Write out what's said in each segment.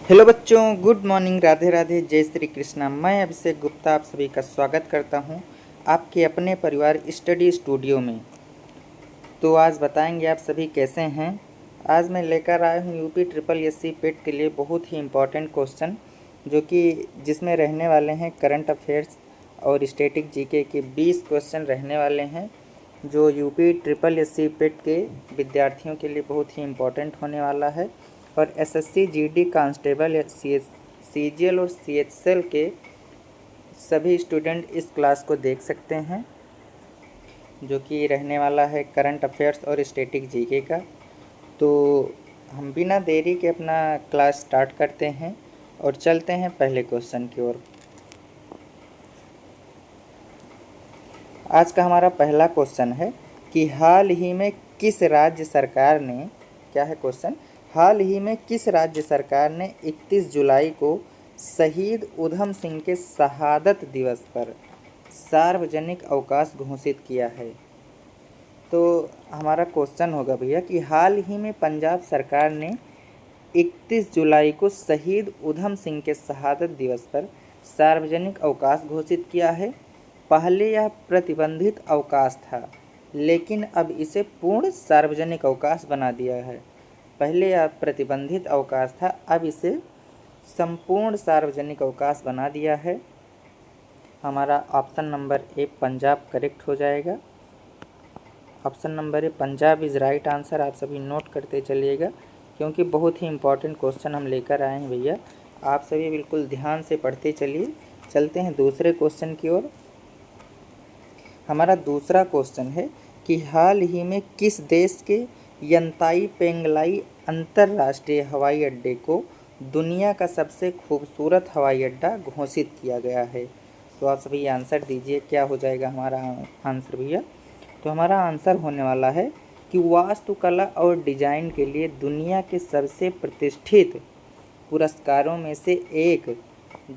Hello बच्चों, good morning, Radhe Radhe, जय श्री कृष्णा। मैं अभिषेक गुप्ता आप सभी का स्वागत करता हूं आपके अपने परिवार स्टडी स्टूडियो में। तो आज बताएंगे आप सभी कैसे हैं। आज मैं लेकर आया हूं यूपी ट्रिपल एससी पेट के लिए बहुत ही इम्पोर्टेंट क्वेश्चन, जो कि जिसमें रहने वाले हैं करंट अफेयर्स और स्टैटिक जीके के 20 क्वेश्चन रहने वाले हैं, जो यूपी ट्रिपल एससी पेट के विद्यार्थियों के लिए बहुत ही इम्पोर्टेंट होने वाला है। और एसएससी जीडी कांस्टेबल सीजीएल और सीएचएल के सभी स्टूडेंट इस क्लास को देख सकते हैं, जो कि रहने वाला है करंट अफेयर्स और स्टैटिक जीके का। तो हम बिना देरी के अपना क्लास स्टार्ट करते हैं और चलते हैं पहले क्वेश्चन की ओर। आज का हमारा पहला क्वेश्चन है कि हाल ही में किस राज्य सरकार ने, क्या है क्वेश्चन, हाल ही में किस राज्य सरकार ने 31 जुलाई को शहीद उधम सिंह के शहादत दिवस पर सार्वजनिक अवकाश घोषित किया है। तो हमारा क्वेश्चन होगा भैया कि हाल ही में पंजाब सरकार ने 31 जुलाई को शहीद उधम सिंह के शहादत दिवस पर सार्वजनिक अवकाश घोषित किया है। पहले यह प्रतिबंधित अवकाश था, लेकिन अब इसे पूर्ण सार्वजनिक अवकाश बना दिया है। पहले यह प्रतिबंधित अवकाश था, अब इसे संपूर्ण सार्वजनिक अवकाश बना दिया है। हमारा ऑप्शन नंबर ए पंजाब करेक्ट हो जाएगा। Option number A Punjab is right answer. आप सभी नोट करते चलिएगा, क्योंकि बहुत ही इम्पोर्टेंट क्वेश्चन हम लेकर आए हैं भैया। आप सभी बिल्कुल ध्यान से पढ़ते चलिए। चलते हैं दूसरे क्वेश्चन की ओर। हमारा दूसरा क्वेश्चन है कि हाल ही में किस देश के यंताई पेंगलाई अंतर्राष्ट्रीय हवाई अड्डे को दुनिया का सबसे खूबसूरत हवाई अड्डा घोषित किया गया है। तो आप सभी आंसर दीजिए, क्या हो जाएगा हमारा आंसर भैया। तो हमारा आंसर होने वाला है कि वास्तुकला और डिजाइन के लिए दुनिया के सबसे प्रतिष्ठित पुरस्कारों में से एक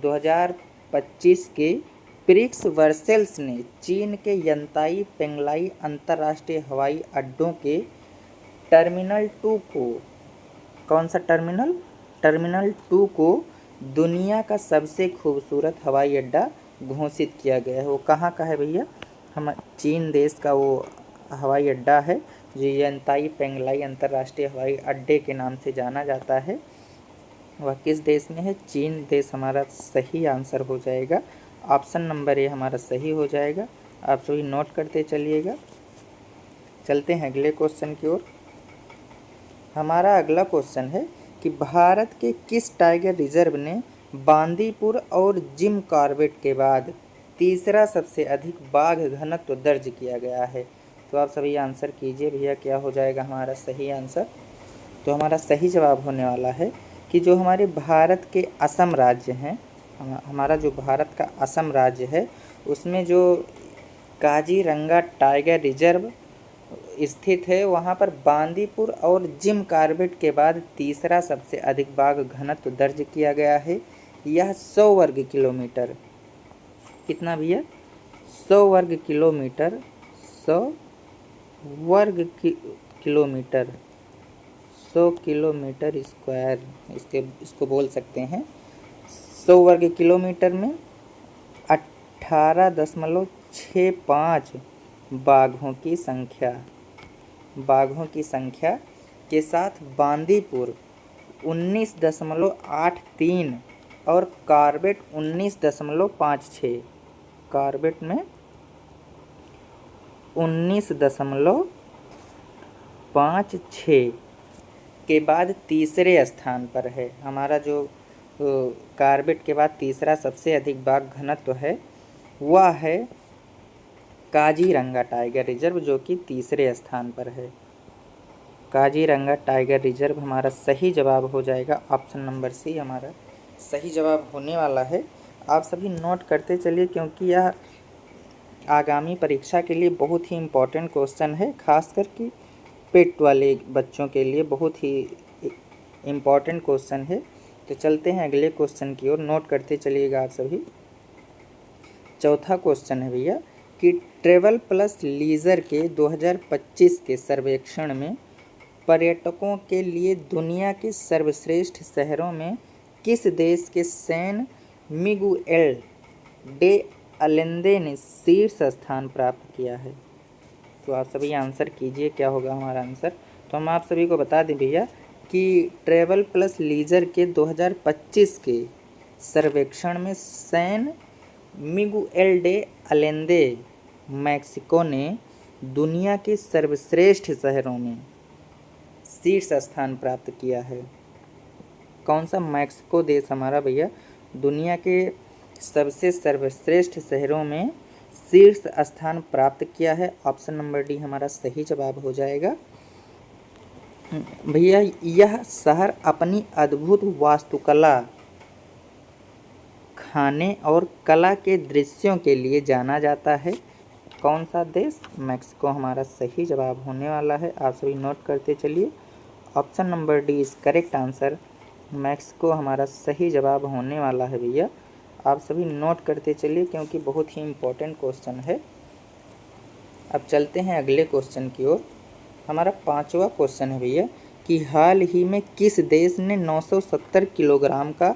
2025 के प्रिक्स वर्सेल्स ने चीन के यंताई पेंगलाई अंतर्राष्ट्रीय हवाई अड्डों के टर्मिनल 2 को, कौन सा टर्मिनल 2 को दुनिया का सबसे खूबसूरत हवाई अड्डा घोषित किया गया है। वो कहाँ का है भैया, हम चीन देश का वो हवाई अड्डा है, जो यंताई पेंगलाई अंतर्राष्ट्रीय हवाई अड्डे के नाम से जाना जाता है। वह किस देश में है, चीन देश हमारा सही आंसर हो जाएगा। ऑप्शन नंबर ए हमारा सही हो जाएगा। आप सभी नोट करते चलिएगा। चलते हैं अगले क्वेश्चन की ओर। हमारा अगला क्वेश्चन है कि भारत के किस टाइगर रिजर्व ने बांदीपुर और जिम कॉर्बेट के बाद तीसरा सबसे अधिक बाघ घनत्व दर्ज किया गया है। तो आप सभी आंसर कीजिए भैया, क्या हो जाएगा हमारा सही आंसर। तो हमारा सही जवाब होने वाला है कि जो हमारे भारत के असम राज्य हैं, हमारा जो भारत का असम राज्य है, उसमें जो काजीरंगा टाइगर रिजर्व स्थित है, वहाँ पर बांदीपुर और जिम कॉर्बेट के बाद तीसरा सबसे अधिक बाघ घनत्व दर्ज किया गया है। यह 100 वर्ग किलोमीटर, कितना भैया, 100 वर्ग किलोमीटर, 100 वर्ग किलोमीटर, 100 किलोमीटर स्क्वायर इसको बोल सकते हैं। 100 वर्ग किलोमीटर में 18.65 बाघों की संख्या के साथ बांदीपुर 19.83 और कॉर्बेट 19.56, कॉर्बेट में 19.56 के बाद तीसरे स्थान पर है। हमारा जो कॉर्बेट के बाद तीसरा सबसे अधिक बाघ घनत्व है, वह है काजीरंगा टाइगर रिजर्व, जो कि तीसरे स्थान पर है। काजीरंगा टाइगर रिजर्व हमारा सही जवाब हो जाएगा। ऑप्शन नंबर सी हमारा सही जवाब होने वाला है। आप सभी नोट करते चलिए, क्योंकि यह आगामी परीक्षा के लिए बहुत ही इम्पोर्टेंट क्वेश्चन है, खास करके पेट वाले बच्चों के लिए बहुत ही इम्पोर्टेंट क्वेश्चन है। तो चलते हैं अगले क्वेश्चन की ओर, नोट करते चलिएगा आप सभी। चौथा क्वेश्चन है भैया कि ट्रेवल प्लस लीजर के 2025 के सर्वेक्षण में पर्यटकों के लिए दुनिया के सर्वश्रेष्ठ शहरों में किस देश के सैन मिगुएल डे अलेंदे ने शीर्ष स्थान प्राप्त किया है? तो आप सभी आंसर कीजिए, क्या होगा हमारा आंसर। तो हम आप सभी को बता दें भैया कि ट्रैवल प्लस लीजर के 2025 के सर्वेक्षण में San Miguel de Allende Mexico ने दुनिया के सर्वश्रेष्ठ शहरों में शीर्ष स्थान प्राप्त किया है। कौन सा मैक्सिको देश हमारा भैया दुनिया के सबसे सर्वश्रेष्ठ शहरों में शीर्ष स्थान प्राप्त किया है? ऑप्शन नंबर डी हमारा सही जवाब हो जाएगा। भैया यह शहर अपनी अद्भुत वास्तुकला, खाने और कला के दृश्यों के लिए जाना जाता है। कौन सा देश? मैक्सिको हमारा सही जवाब होने वाला है। आप सभी नोट करते चलिए। Option number D is correct answer. Mexico हमारा सही जवाब होने वाला है भैया। आप सभी नोट करते चलिए क्योंकि बहुत ही इम्पोर्टेंट क्वेश्चन है। अब चलते हैं अगले क्वेश्चन की ओर। हमारा 5वां क्वेश्चन है भैया कि हाल ही में किस देश ने 970 किलोग्राम का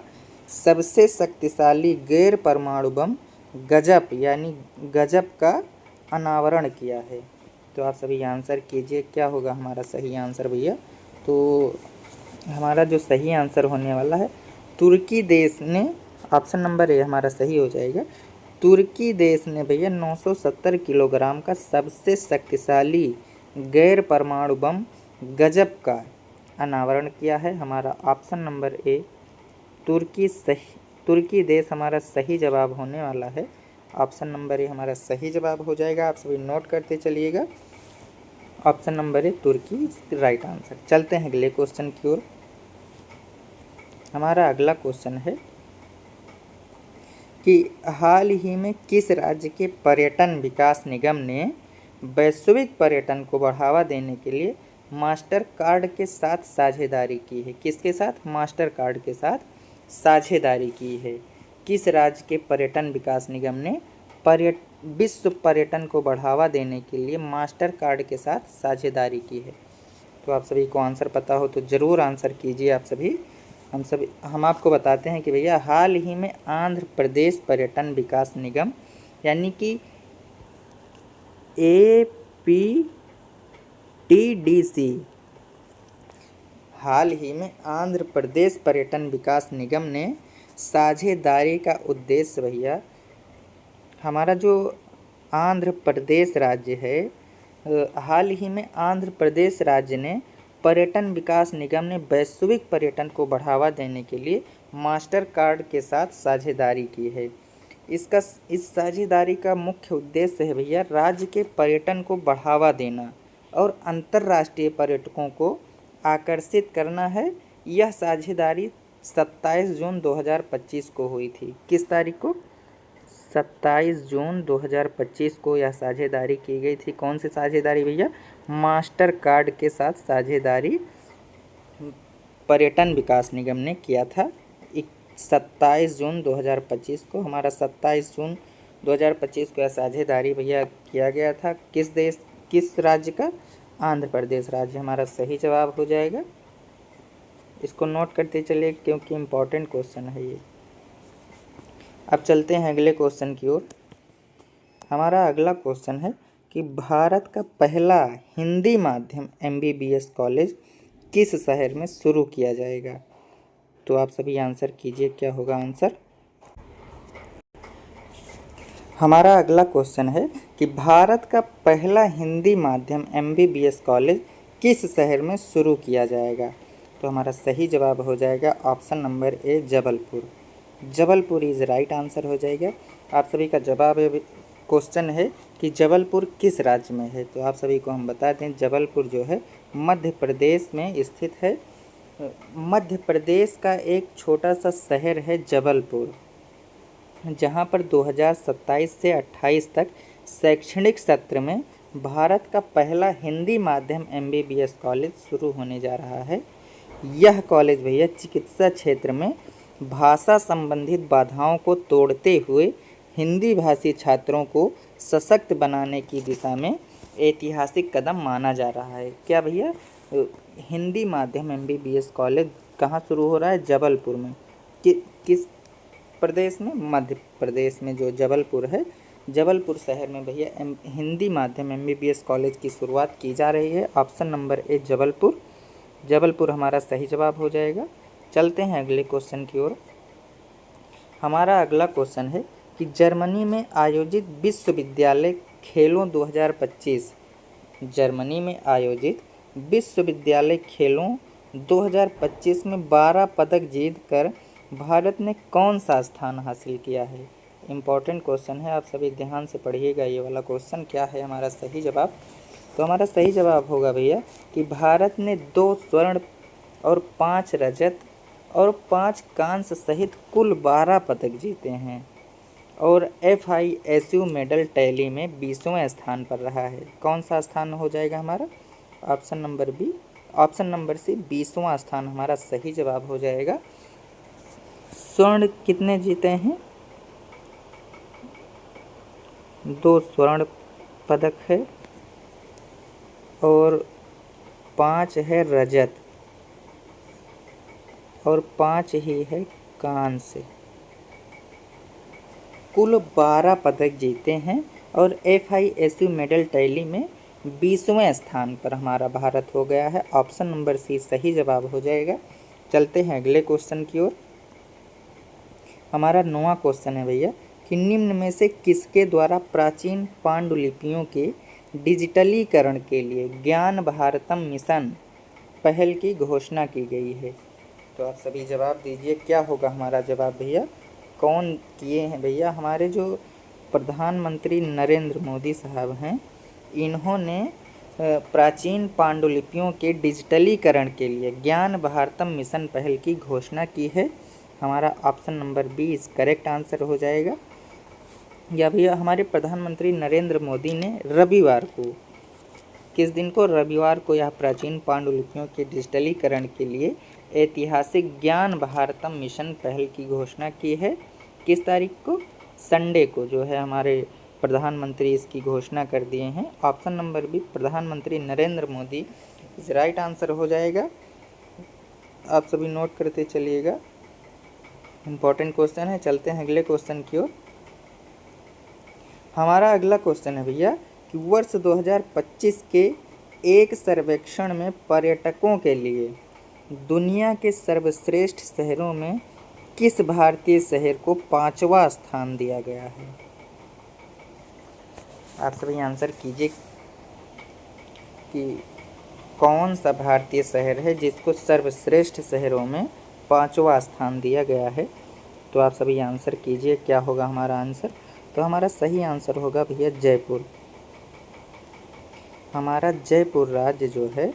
सबसे शक्तिशाली गैर परमाणु बम गजब यानी गजब का अनावरण किया है? तो आप सभी आंसर कीजिए, क्या होगा हमारा सही आंसर भैया। तो हमारा जो सही आंसर होने वाला है तुर्की देश ने, ऑप्शन नंबर ए हमारा सही हो जाएगा। तुर्की देश ने भैया 970 किलोग्राम का सबसे शक्तिशाली गैर परमाणु बम गजब का अनावरण किया है। हमारा ऑप्शन नंबर ए तुर्की देश हमारा सही जवाब होने वाला है। ऑप्शन नंबर ए हमारा सही जवाब हो जाएगा। आप सभी नोट करते चलिएगा। ऑप्शन नंबर ए तुर्की राइट आंसर। चलते हैं अगले क्वेश्चन की ओर। हमारा अगला क्वेश्चन है कि हाल ही में किस राज्य के पर्यटन विकास निगम ने वैश्विक पर्यटन को बढ़ावा देने के लिए मास्टर कार्ड के साथ साझेदारी की है? किसके साथ? मास्टर कार्ड के साथ साझेदारी की है। किस राज्य के पर्यटन विकास निगम ने विश्व पर्यटन को बढ़ावा देने के लिए मास्टर कार्ड के साथ साझेदारी की है? तो आप सभी को आंसर पता हो तो ज़रूर आंसर कीजिए। आप सभी हम आपको बताते हैं कि भैया हाल ही में आंध्र प्रदेश पर्यटन विकास निगम यानी कि APTDC, हाल ही में आंध्र प्रदेश पर्यटन विकास निगम ने साझेदारी का उद्देश्य भैया हमारा जो आंध्र प्रदेश राज्य है, हाल ही में आंध्र प्रदेश राज्य ने पर्यटन विकास निगम ने वैश्विक पर्यटन को बढ़ावा देने के लिए मास्टर कार्ड के साथ साझेदारी की है। इस साझेदारी का मुख्य उद्देश्य है भैया राज्य के पर्यटन को बढ़ावा देना और अंतर्राष्ट्रीय पर्यटकों को आकर्षित करना है। यह साझेदारी 27 जून 2025 को हुई थी। किस तारीख को? 27 जून 2025 को यह साझेदारी की गई थी। कौन सी साझेदारी भैया? मास्टर कार्ड के साथ साझेदारी पर्यटन विकास निगम ने किया था 27 जून 2025 को। हमारा 27 जून 2025 को यह साझेदारी भैया किया गया था। किस राज्य का? आंध्र प्रदेश राज्य हमारा सही जवाब हो जाएगा। इसको नोट करते चलिए क्योंकि इम्पोर्टेंट क्वेश्चन है ये। अब चलते हैं अगले क्वेश्चन की ओर। हमारा अगला क्वेश्चन है कि भारत का पहला हिंदी माध्यम MBBS कॉलेज किस शहर में शुरू किया जाएगा? तो आप सभी आंसर कीजिए, क्या होगा आंसर। हमारा अगला क्वेश्चन है कि भारत का पहला हिंदी माध्यम MBBS कॉलेज किस शहर में शुरू किया जाएगा? तो हमारा सही जवाब हो जाएगा option number A Jabalpur. Jabalpur is right answer हो जाएगा। आप सभी का जवाब क्वेश्चन है कि जबलपुर किस राज्य में है? तो आप सभी को हम बता दें जबलपुर जो है मध्य प्रदेश में स्थित है। मध्य प्रदेश का एक छोटा सा शहर है जबलपुर, जहां पर 2027 से 28 तक शैक्षणिक सत्र में भारत का पहला हिंदी माध्यम MBBS कॉलेज शुरू होने जा रहा है। यह कॉलेज भैया चिकित्सा क्षेत्र में भाषा संबंधित बाधाओं को तोड़ते हुए हिंदी भाषी छात्रों को सशक्त बनाने की दिशा में ऐतिहासिक कदम माना जा रहा है। क्या भैया? हिंदी माध्यम MBBS कॉलेज कहाँ शुरू हो रहा है? जबलपुर में। किस प्रदेश में? मध्य प्रदेश में जो जबलपुर है, जबलपुर शहर में भैया हिंदी माध्यम MBBS कॉलेज की शुरुआत की जा रही है। ऑप्शन नंबर ए जबलपुर, जबलपुर हमारा सही जवाब हो जाएगा। चलते हैं अगले क्वेश्चन की ओर। हमारा अगला क्वेश्चन है कि जर्मनी में आयोजित विश्वविद्यालय खेलों 2025, जर्मनी में आयोजित विश्वविद्यालय खेलों 2025 में 12 पदक जीतकर भारत ने कौन सा स्थान हासिल किया है? इम्पॉर्टेंट क्वेश्चन है, आप सभी ध्यान से पढ़िएगा ये वाला क्वेश्चन। क्या है हमारा सही जवाब? तो हमारा सही जवाब होगा भैया कि भारत ने 2 स्वर्ण और 5 रजत और 5 कांस्य सहित कुल 12 पदक जीते हैं और FISU मेडल टैली में 20वें स्थान पर रहा है। कौन सा स्थान हो जाएगा हमारा? Option number B, option number C 20वां स्थान हमारा सही जवाब हो जाएगा। स्वर्ण कितने जीते हैं? 2 स्वर्ण पदक है और 5 है रजत और 5 ही है कांस्य। कुल 12 पदक जीते हैं और FISU मेडल टैली में 20वें स्थान पर हमारा भारत हो गया है। ऑप्शन नंबर सी सही जवाब हो जाएगा। चलते हैं अगले क्वेश्चन की ओर। हमारा 9वां क्वेश्चन है भैया कि निम्न में से किसके द्वारा प्राचीन पांडुलिपियों के डिजिटलीकरण के लिए ज्ञान भारतम मिशन पहल की घोषणा की गई है? तो आप सभी जवाब दीजिए, क्या होगा हमारा जवाब भैया? कौन किए हैं भैया? हमारे जो प्रधानमंत्री नरेंद्र मोदी साहब हैं, इन्होंने प्राचीन पांडुलिपियों के डिजिटलीकरण के लिए ज्ञान भारतम मिशन पहल की घोषणा की है। हमारा ऑप्शन नंबर बी इस करेक्ट आंसर हो जाएगा। या भैया हमारे प्रधानमंत्री नरेंद्र मोदी ने रविवार को, किस दिन को? रविवार को यह प्राचीन पांडुलिपियों के डिजिटलीकरण के लिए ऐतिहासिक ज्ञान भारतम मिशन पहल की घोषणा की है। किस तारीख को? संडे को जो है हमारे प्रधानमंत्री इसकी घोषणा कर दिए हैं। ऑप्शन नंबर बी प्रधानमंत्री नरेंद्र मोदी इस राइट आंसर हो जाएगा। आप सभी नोट करते चलिएगा, इम्पॉर्टेंट क्वेश्चन है। चलते हैं अगले क्वेश्चन की ओर। हमारा अगला क्वेश्चन है भैया कि वर्ष 2025 के एक सर्वेक्षण में पर्यटकों के लिए दुनिया के सर्वश्रेष्ठ शहरों में किस भारतीय शहर को 5वां स्थान दिया गया है? आप सभी आंसर कीजिए कि कौन सा भारतीय शहर है जिसको सर्वश्रेष्ठ शहरों में 5वां स्थान दिया गया है? तो आप सभी आंसर कीजिए, क्या होगा हमारा आंसर? तो हमारा सही आंसर होगा भैया जयपुर। हमारा जयपुर राज्य जो है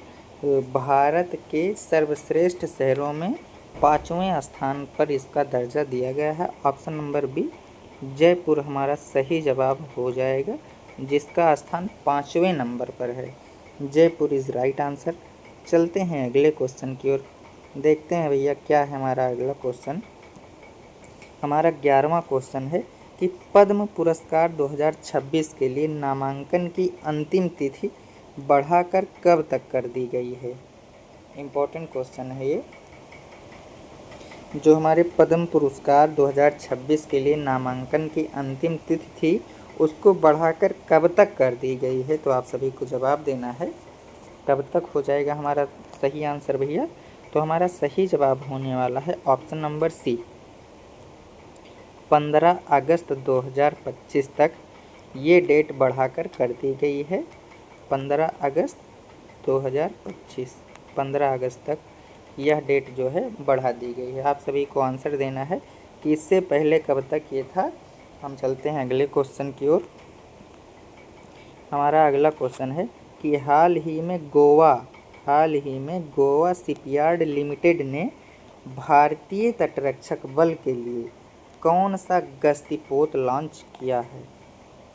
भारत के सर्वश्रेष्ठ शहरों में 5वें स्थान पर इसका दर्जा दिया गया है। ऑप्शन नंबर बी जयपुर हमारा सही जवाब हो जाएगा, जिसका स्थान 5वें नंबर पर है। Jaipur is right answer. चलते हैं अगले क्वेश्चन की ओर, देखते हैं भैया क्या है हमारा अगला क्वेश्चन। हमारा 11वां क्वेश्चन है कि पद्म पुरस्कार 2026 के लिए नामांकन की अंतिम तिथि बढ़ाकर कब तक कर दी गई है? इम्पोर्टेंट क्वेश्चन है ये। जो हमारे पद्म पुरस्कार 2026 के लिए नामांकन की अंतिम तिथि थी, उसको बढ़ाकर कब तक कर दी गई है? तो आप सभी को जवाब देना है, कब तक हो जाएगा हमारा सही आंसर भैया? तो हमारा सही जवाब होने वाला है ऑप्शन नंबर सी 15 अगस्त 2025 तक ये डेट बढ़ाकर कर दी गई है। 15 अगस्त 2025, 15 अगस्त तक यह डेट जो है बढ़ा दी गई है। आप सभी को आंसर देना है कि इससे पहले कब तक ये था। हम चलते हैं अगले क्वेश्चन की ओर। हमारा अगला क्वेश्चन है कि हाल ही में गोवा शिपयार्ड लिमिटेड ने भारतीय तटरक्षक बल के लिए कौन सा गश्तीपोत लॉन्च किया है?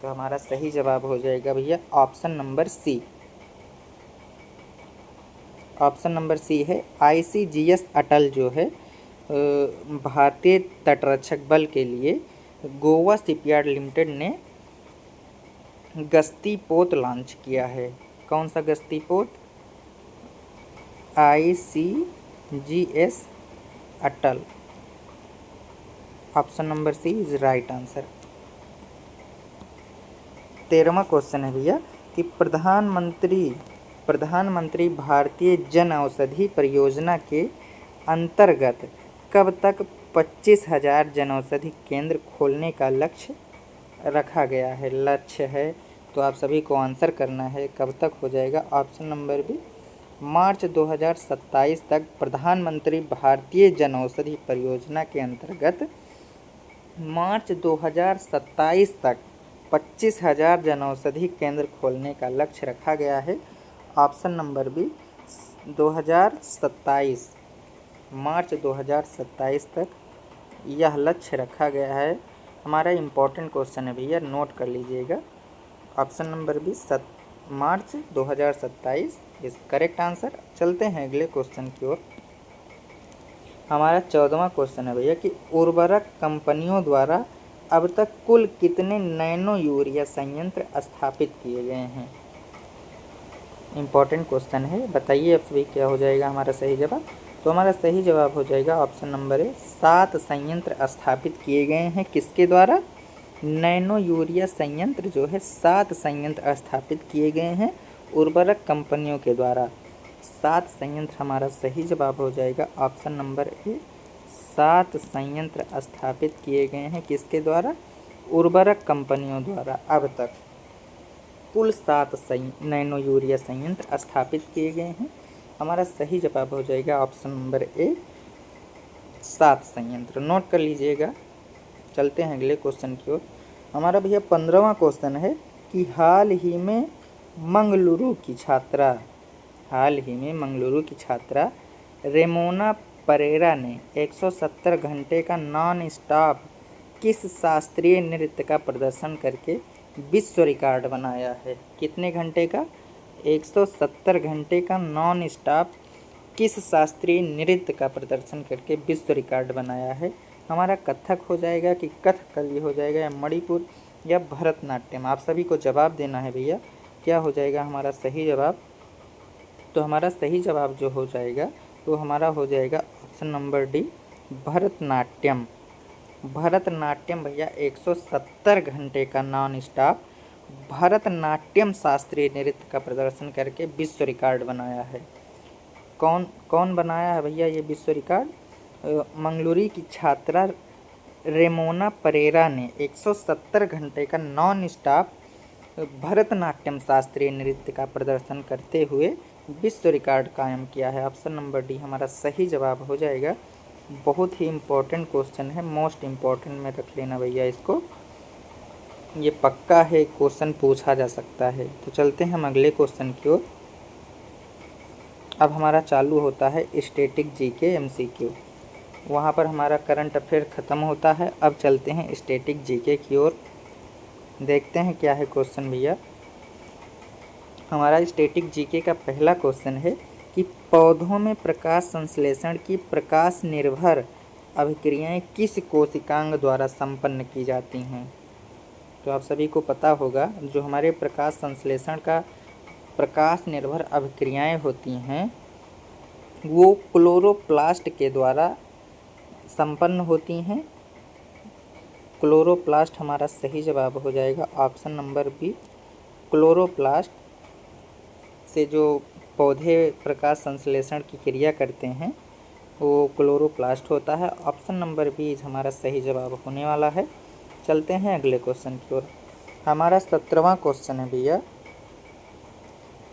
तो हमारा सही जवाब हो जाएगा भैया option number C. Option number C है ICGS अटल जो है भारतीय तटरक्षक बल के लिए गोवा शिपयार्ड लिमिटेड ने गश्तीपोत लॉन्च किया है। कौन सा गश्तीपोत? ICGS Atal. Option number C is right answer. 13वां क्वेश्चन है भैया कि प्रधानमंत्री भारतीय जन औषधि परियोजना के अंतर्गत कब तक 25,000 जन औषधि केंद्र खोलने का लक्ष्य रखा गया है। लक्ष्य है तो आप सभी को आंसर करना है कब तक हो जाएगा। ऑप्शन नंबर बी मार्च 2027 तक प्रधानमंत्री भारतीय जन औषधि परियोजना के अंतर्गत मार्च 2027 तक 25,000 जन औषधि केंद्र खोलने का लक्ष्य रखा गया है। ऑप्शन नंबर बी 2027 मार्च 2027 तक यह लक्ष्य रखा गया है। हमारा इम्पोर्टेंट क्वेश्चन है भैया, नोट कर लीजिएगा। ऑप्शन नंबर बी मार्च 2027 इस करेक्ट आंसर। चलते हैं अगले क्वेश्चन की ओर। हमारा 14वां क्वेश्चन है भैया कि उर्वरक कंपनियों द्वारा अब तक कुल कितने नैनो यूरिया संयंत्र स्थापित किए गए हैं। इम्पोर्टेंट क्वेश्चन है, बताइए अब सभी क्या हो जाएगा हमारा सही जवाब। तो हमारा सही जवाब हो जाएगा ऑप्शन नंबर ए 7 संयंत्र स्थापित किए गए हैं। किसके द्वारा? नैनो यूरिया संयंत्र जो है 7 संयंत्र स्थापित किए गए हैं उर्वरक कंपनियों के द्वारा। 7 संयंत्र हमारा सही जवाब हो जाएगा ऑप्शन नंबर ए 7 संयंत्र स्थापित किए गए हैं। किसके द्वारा? उर्वरक कंपनियों द्वारा अब तक कुल 7 नैनो यूरिया संयंत्र स्थापित किए गए हैं। हमारा सही जवाब हो जाएगा ऑप्शन नंबर ए 7 संयंत्र। नोट कर लीजिएगा। चलते हैं अगले क्वेश्चन की ओर। हमारा भैया 15वां क्वेश्चन है कि हाल ही में मंगलुरु की छात्रा रेमोना परेरा ने 170 घंटे का नॉन स्टॉप किस शास्त्रीय नृत्य का प्रदर्शन करके विश्व रिकॉर्ड बनाया है। कितने घंटे का? 170 घंटे का नॉन स्टॉप किस शास्त्रीय नृत्य का प्रदर्शन करके विश्व रिकॉर्ड बनाया है। हमारा कथक हो जाएगा कि कथकली हो जाएगा या मणिपुर या भरतनाट्यम। आप सभी को जवाब देना है भैया, क्या हो जाएगा हमारा सही जवाब। तो हमारा सही जवाब जो हो जाएगा तो हमारा हो जाएगा option number D Bharatanatyam. Bharatanatyam भैया 170 घंटे का नॉन स्टॉप भरतनाट्यम शास्त्रीय नृत्य का प्रदर्शन करके विश्व रिकॉर्ड बनाया है। कौन कौन बनाया है भैया ये विश्व रिकॉर्ड? मंगलुरु की छात्रा रेमोना परेरा ने 170 घंटे का नॉन स्टॉप भरतनाट्यम शास्त्रीय नृत्य का प्रदर्शन करते हुए विश्व रिकॉर्ड कायम किया है। ऑप्शन नंबर डी हमारा सही जवाब हो जाएगा। बहुत ही इम्पोर्टेंट क्वेश्चन है, मोस्ट इम्पोर्टेंट में रख लेना भैया इसको, ये पक्का है क्वेश्चन पूछा जा सकता है। तो चलते हैं हम अगले क्वेश्चन की ओर। अब हमारा चालू होता है स्टैटिक जीके एमसीक्यू, वहाँ पर हमारा करंट अफेयर ख़त्म होता है। अब चलते हैं स्टैटिक जीके की ओर, देखते हैं क्या है क्वेश्चन भैया। हमारा स्टैटिक जीके का पहला क्वेश्चन है कि पौधों में प्रकाश संश्लेषण की प्रकाश निर्भर अभिक्रियाएं किस कोशिकांग द्वारा संपन्न की जाती हैं। तो आप सभी को पता होगा जो हमारे प्रकाश संश्लेषण का प्रकाश निर्भर अभिक्रियाएं होती हैं वो क्लोरोप्लास्ट के द्वारा संपन्न होती हैं। क्लोरोप्लास्ट हमारा सही जवाब हो जाएगा ऑप्शन नंबर बी। क्लोरोप्लास्ट से जो पौधे प्रकाश संश्लेषण की क्रिया करते हैं वो क्लोरोप्लास्ट होता है। ऑप्शन नंबर बी हमारा सही जवाब होने वाला है। चलते हैं अगले क्वेश्चन की ओर। हमारा 17वां क्वेश्चन है भैया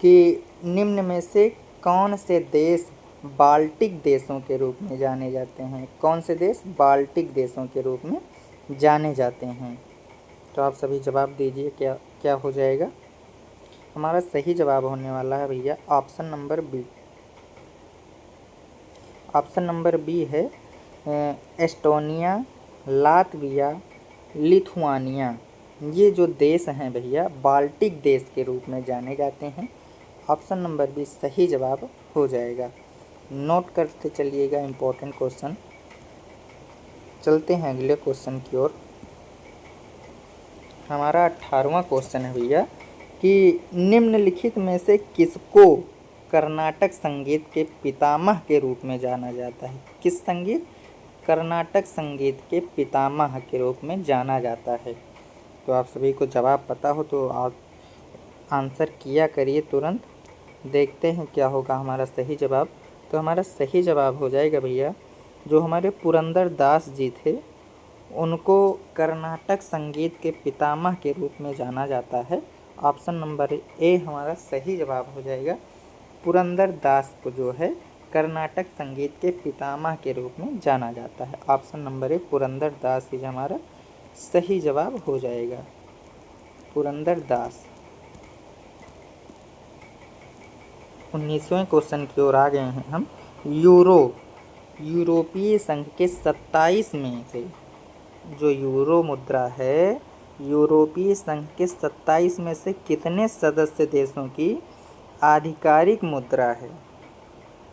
कि निम्न में से कौन से देश बाल्टिक देशों के रूप में जाने जाते हैं। कौन से देश बाल्टिक देशों के रूप में जाने जाते हैं। तो आप सभी जवाब दीजिए, क्या क्या हो जाएगा। हमारा सही जवाब होने वाला है भैया option number B. Option number B है एस्टोनिया, लातविया, लिथुआनिया। ये जो देश हैं भैया बाल्टिक देश के रूप में जाने जाते हैं। ऑप्शन नंबर बी सही जवाब हो जाएगा। नोट करते चलिएगा इम्पोर्टेंट क्वेश्चन। चलते हैं अगले क्वेश्चन की ओर। हमारा 18वां क्वेश्चन है भैया कि निम्नलिखित में से किसको कर्नाटक संगीत के पितामह के रूप में जाना जाता है। किस संगीत? कर्नाटक संगीत के पितामह के रूप में जाना जाता है? तो आप सभी को जवाब पता हो तो आप आंसर किया करिए तुरंत। देखते हैं क्या होगा हमारा सही जवाब। तो हमारा सही जवाब हो जाएगा भैया, जो हमारे पुरंदर दास जी थे उनको कर्नाटक संगीत के पितामह के रूप में जाना जाता है। ऑप्शन नंबर ए हमारा सही जवाब हो जाएगा। पुरंदर दास को जो है कर्नाटक संगीत के पितामह के रूप में जाना जाता है। ऑप्शन नंबर ए पुरंदर दास ही हमारा सही जवाब हो जाएगा, पुरंदर दास। 19वें क्वेश्चन की ओर आ गए हैं हम। यूरोपीय संघ के 27 में से, जो यूरो मुद्रा है, यूरोपीय संघ के 27 में से कितने सदस्य देशों की आधिकारिक मुद्रा है?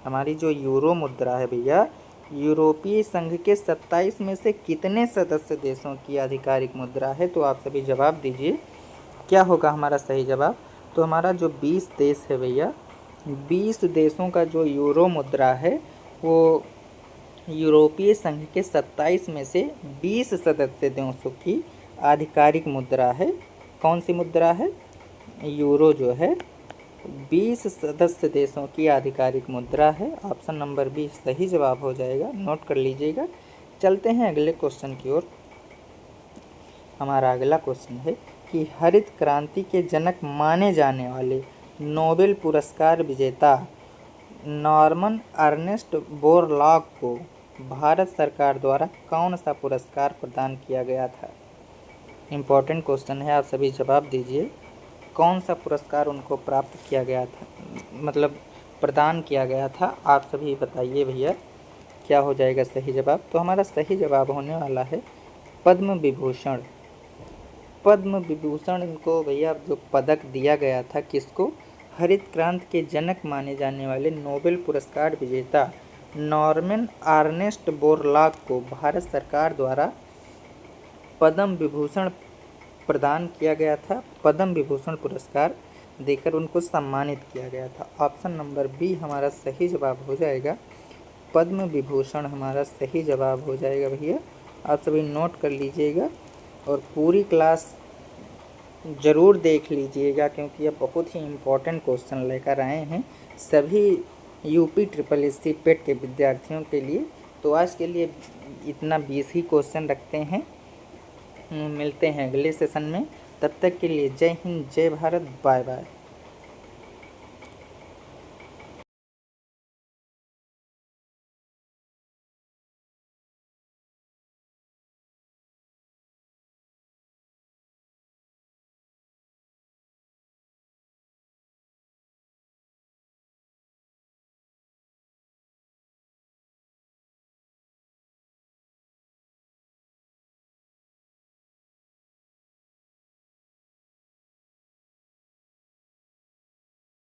हमारी जो यूरो मुद्रा है भैया, यूरोपीय संघ के 27 में से कितने सदस्य देशों की आधिकारिक मुद्रा है? तो आप सभी जवाब दीजिए, क्या होगा हमारा सही जवाब? तो हमारा जो 20 देश है भैया, 20 देशों का जो यूरो मुद्रा है वो यूरोपीय संघ के 27 में से 20 सदस्य देशों की आधिकारिक मुद्रा है। कौन सी मुद्रा है? यूरो जो है 20 सदस्य देशों की आधिकारिक मुद्रा है। ऑप्शन नंबर बी सही जवाब हो जाएगा, नोट कर लीजिएगा। चलते हैं अगले क्वेश्चन की ओर। हमारा अगला क्वेश्चन है कि हरित क्रांति के जनक माने जाने वाले नोबेल पुरस्कार विजेता नॉर्मन अर्नेस्ट बोरलॉग को भारत सरकार द्वारा कौन सा पुरस्कार प्रदान किया गया था? इम्पोर्टेंट क्वेश्चन है, आप सभी जवाब दीजिए। कौन सा पुरस्कार उनको प्राप्त किया गया था, मतलब प्रदान किया गया था? आप सभी बताइए भैया, क्या हो जाएगा सही जवाब? तो हमारा सही जवाब होने वाला है पद्म विभूषण। पद्म विभूषण इनको भैया जो पदक दिया गया था, किसको? हरित क्रांति के जनक माने जाने वाले नोबेल पुरस्कार विजेता नॉर्मन अर्नेस्ट बोरलॉग को भारत सरकार द्वारा पद्म विभूषण प्रदान किया गया था। पद्म विभूषण पुरस्कार देकर उनको सम्मानित किया गया था। ऑप्शन नंबर बी हमारा सही जवाब हो जाएगा, पद्म विभूषण हमारा सही जवाब हो जाएगा भैया। आप सभी नोट कर लीजिएगा और पूरी क्लास ज़रूर देख लीजिएगा, क्योंकि ये बहुत ही इम्पोर्टेंट क्वेश्चन लेकर आए हैं सभी यूपी SSC पेट के विद्यार्थियों के लिए। तो आज के लिए इतना 20 ही क्वेश्चन रखते हैं। मिलते हैं अगले सेशन में, तब तक के लिए जय हिंद, जय भारत, बाय बाय।